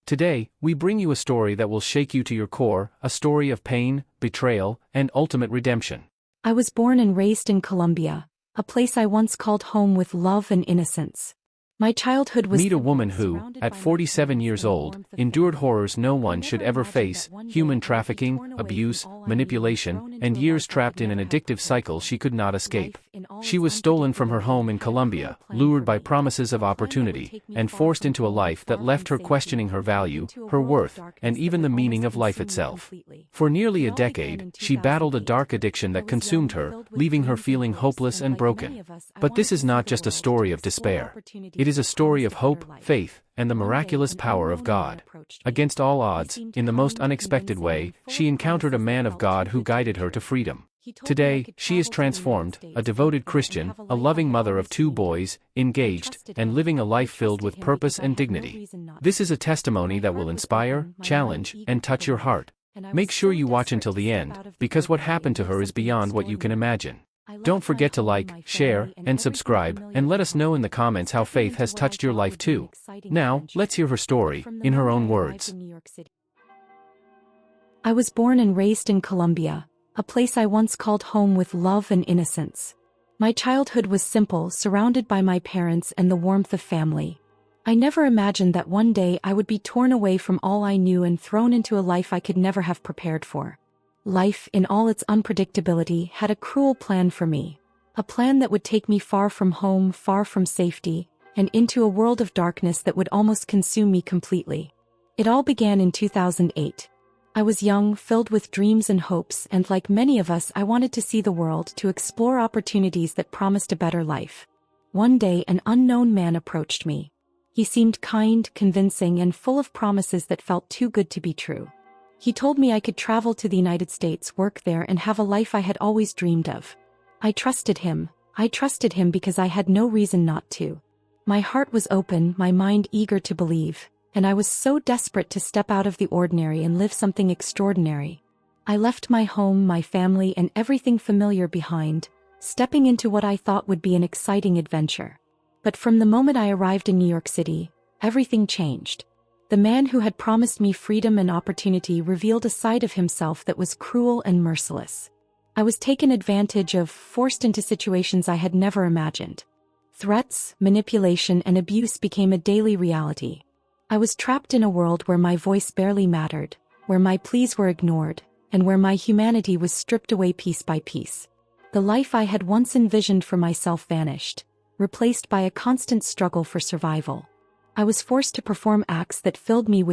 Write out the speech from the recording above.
Today, we bring you a story that will shake you to your core, a story of pain, betrayal, and ultimate redemption. I was born and raised in Colombia, a place I once called home with love and innocence. My childhood was Meet a woman who, at 47 years old, endured horrors no one should ever face: human trafficking, abuse, manipulation, and years trapped in an addictive cycle she could not escape. She was stolen from her home in Colombia, lured by promises of opportunity, and forced into a life that left her questioning her value, her worth, and even the meaning of life itself. For nearly a decade, she battled a dark addiction that consumed her, leaving her feeling hopeless and broken. But this is not just a story of despair. It is a story of hope, faith, and the miraculous power of God. Against all odds, in the most unexpected way, she encountered a man of God who guided her to freedom. Today, she is transformed, a devoted Christian, a loving mother of 2 boys, engaged, and living a life filled with purpose and dignity. This is a testimony that will inspire, challenge, and touch your heart. Make sure you watch until the end, because what happened to her is beyond what you can imagine. Don't forget to like, share, and subscribe, and let us know in the comments how faith has touched your life too. Now, let's hear her story, in her own words. I was born and raised in Colombia, a place I once called home with love and innocence. My childhood was simple, surrounded by my parents and the warmth of family. I never imagined that one day I would be torn away from all I knew and thrown into a life I could never have prepared for. Life, in all its unpredictability, had a cruel plan for me. A plan that would take me far from home, far from safety, and into a world of darkness that would almost consume me completely. It all began in 2008. I was young, filled with dreams and hopes, and like many of us, I wanted to see the world, to explore opportunities that promised a better life. One day, an unknown man approached me. He seemed kind, convincing, and full of promises that felt too good to be true. He told me I could travel to the United States, work there, and have a life I had always dreamed of. I trusted him. I trusted him because I had no reason not to. My heart was open, my mind eager to believe, and I was so desperate to step out of the ordinary and live something extraordinary. I left my home, my family, and everything familiar behind, stepping into what I thought would be an exciting adventure. But from the moment I arrived in New York City, everything changed. The man who had promised me freedom and opportunity revealed a side of himself that was cruel and merciless. I was taken advantage of, forced into situations I had never imagined. Threats, manipulation, and abuse became a daily reality. I was trapped in a world where my voice barely mattered, where my pleas were ignored, and where my humanity was stripped away piece by piece. The life I had once envisioned for myself vanished, replaced by a constant struggle for survival. I was forced to perform acts that filled me with